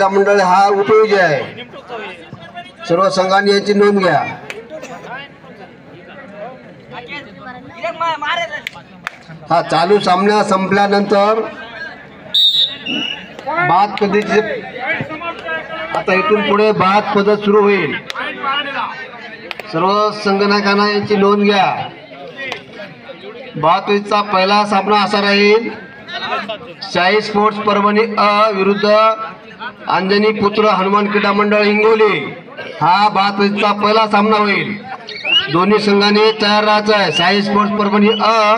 क्रीडा मंडळ हा उपयोगी आहे। सर्व संघांनी याची नोंद घ्या। हा चालू सामना संपल्यानंतर बाद पद्धतीचे आता इथून पुढे बाद पद्धत सुरू होईल। सर्व संघनायकांना याची नोंद घ्या। बाद पद्धतीचा पहिला सामना असा राहील शाही स्पोर्ट्स परभणी अ विरुद्ध अंजनी पुत्र हनुमान क्रीडा मंडळ हिंगोली। हा बाद पद्धतीचा पहिला सामना होईल। दोन्ही संघांनी तयार राहायचं आहे। शाही स्पोर्ट्स परभणी अ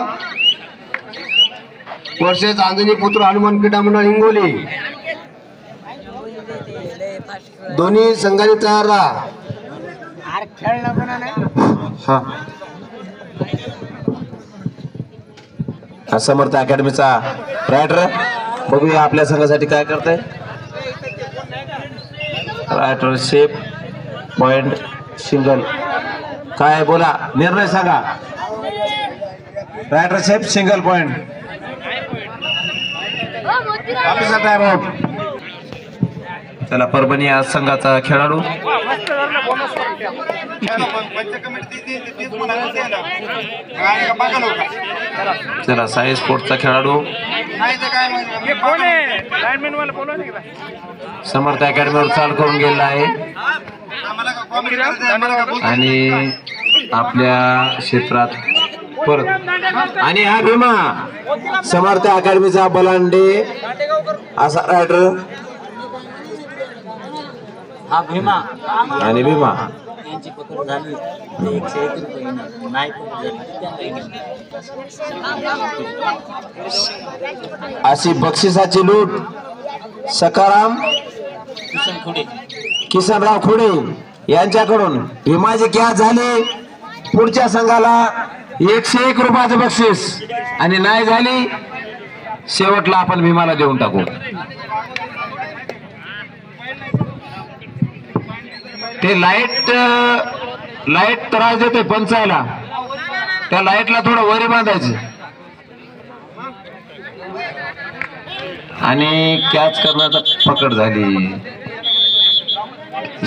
वर्सेस अंजनी पुत्र हनुमान क्रीडा मंडळ हिंगोली। दोन्ही संघांनी तयार राहा। हा समर्थ अकॅडमीचा रायटर बघूया आपल्या संघासाठी काय करताय। रायटर शेप पॉइंट सिंगल काय बोला निर्णय सांगा। रायटर शेप सिंगल पॉइंट आपला टाइम आउट। चला परभणी या संघाचा खेळाडू चला साई स्पोर्ट्सचा खेळाडू समर्थ अकॅडमीवर चाल करून गेलेला आहे आणि आपल्या क्षेत्रात परत आणि हा भीमा समर्थ अकॅडमीचा बलांडे असा रायडर हा भीमा आणि भीमा यांची पकड झाली 101 रुपये नाही अशी बक्षिसाची लूट सकाराम किसनराव खुडे यांच्याकडून भीमाचे क्या झाले। पुढच्या संघाला 101 रुपयाचं बक्षीस आणि नाही झाली शेवटला आपण भीमाला देऊन टाकू। ते लाईट त्रास देते पंचायला त्या लाईटला थोडं वरी बांधायचं आणि कॅच करण्याचा पकड झाली।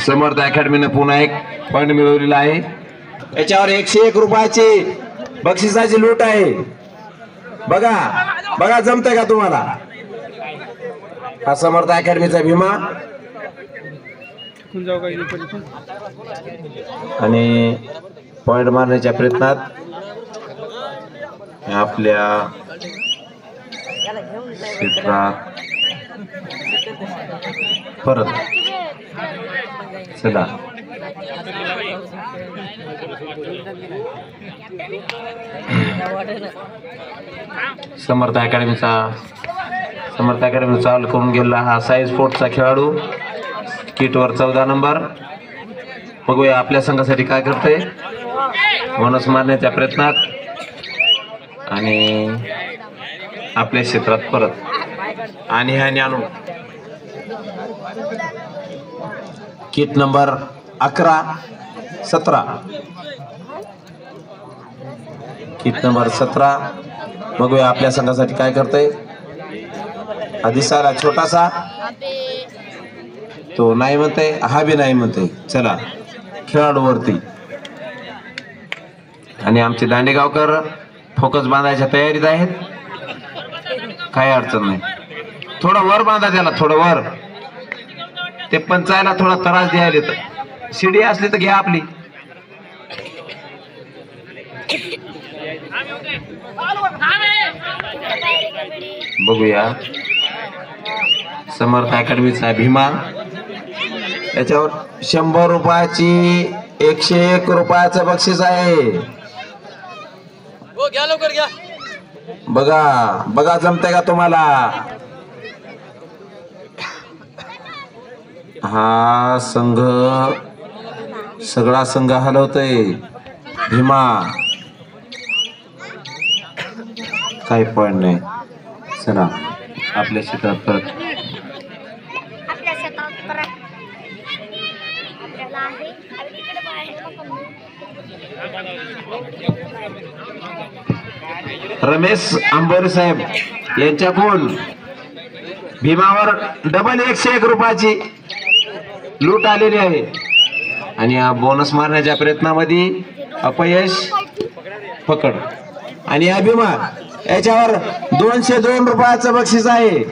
समर्थ अकॅडमीने पुन्हा एक पॉइंट मिळवलेला आहे। याच्यावर 101 रुपयाची बक्षिसाची लूट आहे। बघा बघा जमतंय का तुम्हाला। हा समर्थ अकॅडमीचा भीमा आणि पॉइंट मारण्याच्या प्रयत्नात आपल्या क्षेत्रात परत चला समर्थ अकॅडमीचा चाल करून गेला हा साई स्पोर्ट्सचा खेळाडू किटवर 14 नंबर। बघूया आपल्या संघासाठी काय करते बोनस मारण्याच्या प्रयत्नात आणि आपल्या क्षेत्रात परत आणि हा ज्ञानू किट नंबर 11 17 किट नंबर 17 बघूया आपल्या संघासाठी काय करते। दिसायला छोटासा तो नाही म्हणते हा बी नाही म्हणते। चला खेळाडू वरती आणि आमचे दांडेगावकर फोकस बांधायच्या तयारीत आहेत। काही अडचण नाही थोडं वर बांधा त्याला थोडं वर ते पंचायला थोडा त्रास द्यायला तर शिडी असली तर घ्या आपली। बघूया समर्थ अकॅडमीचा भीमा त्याच्यावर 100 रुपयाची 101 रुपयाचं बक्षीस आहे। बघा बघा जमतंय का तुम्हाला। हा संघ सगळा संघ हलवतोय भीमा काही पॉइंट नाही। चला आपल्या क्षेत्रात परत रमेश आंबोरे साहेब यांच्याकडून भीमावर डबल 101 रुपयाची लूट आलेली आहे आणि हा बोनस मारण्याच्या प्रयत्नामध्ये अपयश. पकड आणि हा भीमा याच्यावर 202 रुपयाचं बक्षीस आहे.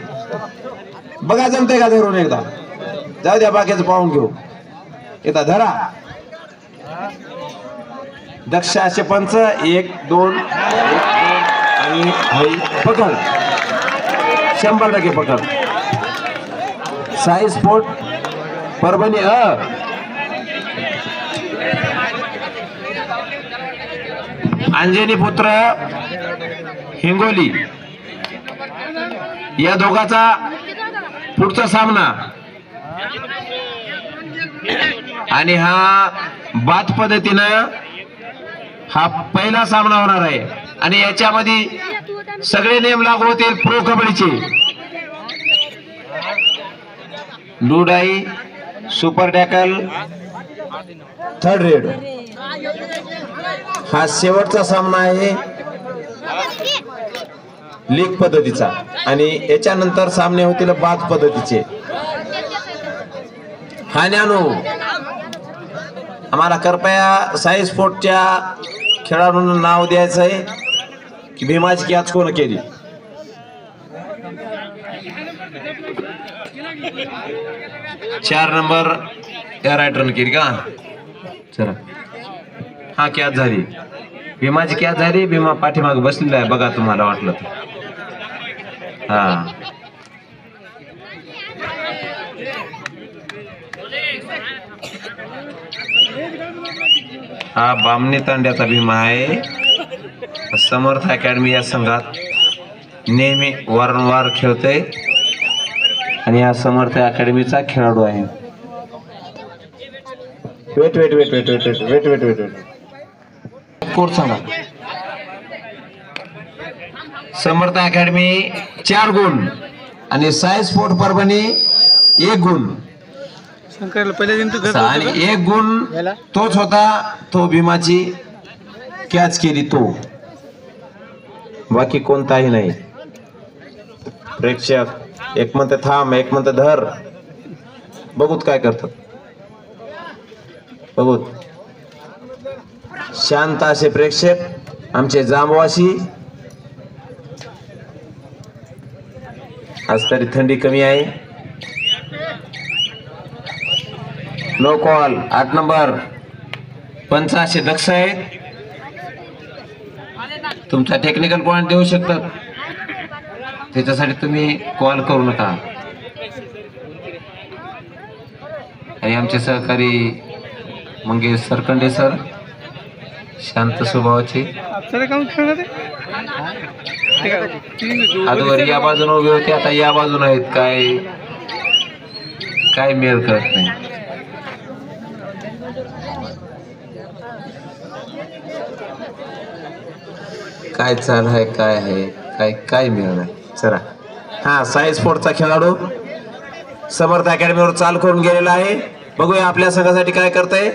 बघा जमते का धरून एकदा. जाऊ द्या बाकीचं पाहून घेऊ. एकदा धरा. दक्ष असे पंच 1 2 आणि पकड 100% पकड. साई स्पोर्ट परभणी अंजनी पुत्र हिंगोली या दोघाचा पुढचा सामना आणि हा बाद पद्धतीनं हा पहिला सामना होणार आहे आणि याच्यामध्ये सगळे नियम लागू होतील प्रो कबड्डीचे. लुडाई सुपर टॅकल थर्ड रेड हा शेवटचा सामना आहे लीग पद्धतीचा आणि याच्यानंतर सामने होतील बाद पद्धतीचे. हा ज्ञानू आम्हाला कृपया साई स्पोर्टच्या खेळाडूंना नाव द्यायचं आहे की भीमाची कॅच कोण केली. चार नंबर या रायटरने केली का. चला हा कॅच झाली. भीमाची कॅच झाली. भीमा पाठीमागे बसलेला आहे बघा तुम्हाला वाटलं तर. हा बामणी तांड्याचा भीमा आहे. समर्थ अकॅडमी या संघात नेहमी वारंवार खेळतोय आणि हा समर्थ अकॅडमीचा खेळाडू आहे. Wait wait wait wait wait wait wait wait wait code सांगा. समर्थ अकॅडमी 4 गुण आणि साई स्पोर्ट परभणी 1 गुण आणि 1 गुण तोच होता तो भीमाची कॅच केली तो. बाकी कोणताही नाही. प्रेक्षक एक म्हणते थांब एक म्हणते धर. बघूत काय करतात बघूत. शांत असे प्रेक्षक आमचे जांबवासी. आज तरी थंडी कमी आहे. नो कॉल 8 नंबर 85 दक्ष आहेत. तुमचा टेक्निकल पॉइंट देऊ शकतात त्याच्यासाठी तुम्ही कॉल करू नका. आणि आमचे सहकारी मंगेश सरकंडे सर शांत स्वभावाचे. आजवर या बाजूने उभे होते आता या बाजूने आहेत. काय मेल करत नाही. काय चाल आहे काय आहे काय मिळणार. चला हा साई स्पोर्टचा खेळाडू समर्थ अकॅडमीवर चाल करून गेलेला आहे. बघूया आपल्या संघासाठी काय करताय.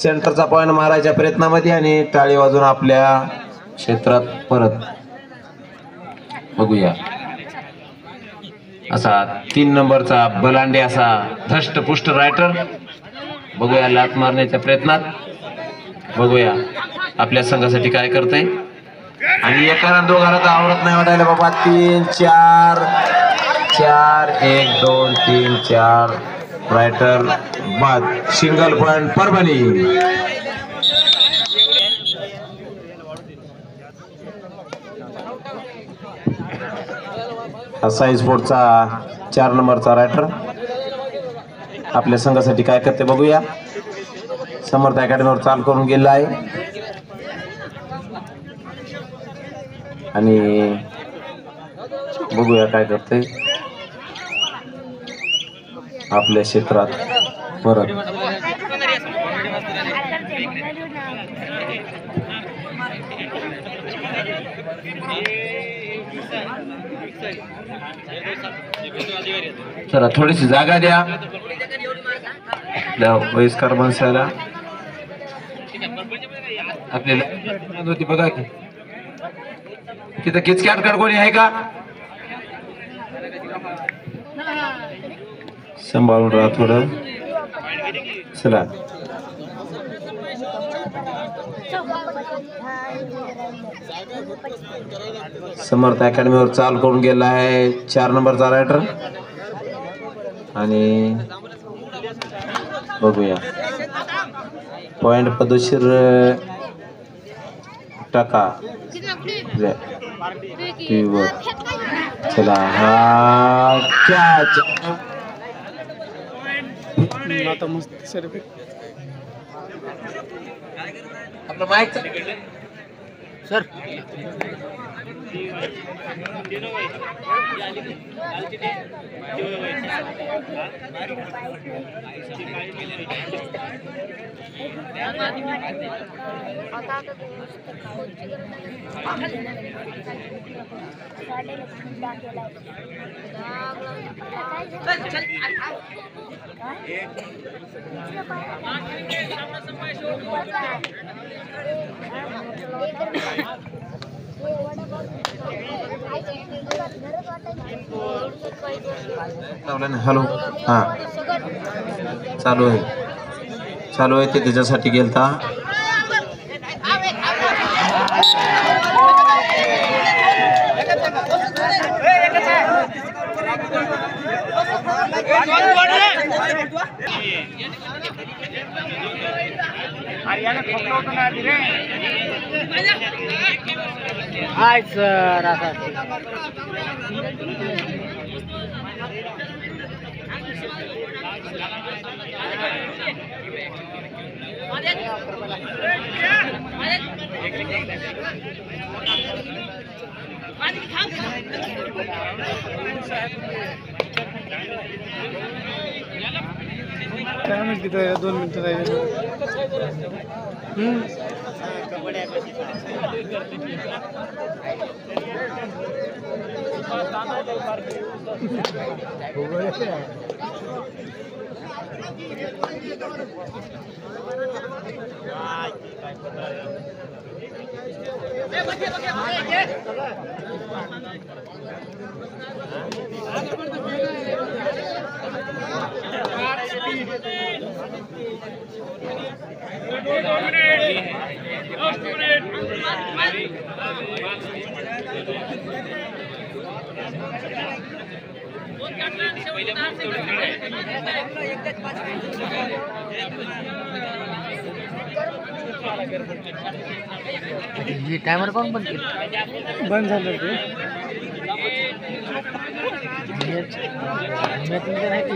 सेंटरचा पॉइंट मारायच्या प्रयत्नामध्ये आणि टाळी वाजून आपल्या क्षेत्रात परत. बघूया असा 3 नंबरचा बलांडे असा धष्टपुष्ट रायटर. बघूया लात मारण्याच्या प्रयत्नात. बघूया आपल्या संघासाठी काय करताय. आणि एकाला दोघाला तर आवडत नाही वाटायला बाबा. 3 4 4 1 2 3 4 रायटर बाद. Single point Parbhani. साई स्पोर्टचा 4 नंबरचा रायटर आपल्या संघासाठी काय करते बघूया. समर्थ अकॅडमीवर चाल करून गेला आहे आणि बघूया काय करते आपल्या क्षेत्रात परत. चला थोडीशी जागा द्या वयस्कर माणसाला. आपल्याला होती बघा की तिथं किचकॅट कोणी आहे का. सांभाळून राहा थोडं. चला समर्थ अकॅडमीवर चाल करून गेला आहे 4 नंबरचा रायडर. आणि बघूया पॉइंट पद्धतशीर टाका टीव्हीवर. चला हा कॅच. आपलं माईक सर हॅलो हा चालू आहे ते त्याच्यासाठी गेलता. हाय सर आता काय माहिती 2 मिनिटं राहिले. टायमर कोण बंद केलं? बंद झालं ते ती लाईट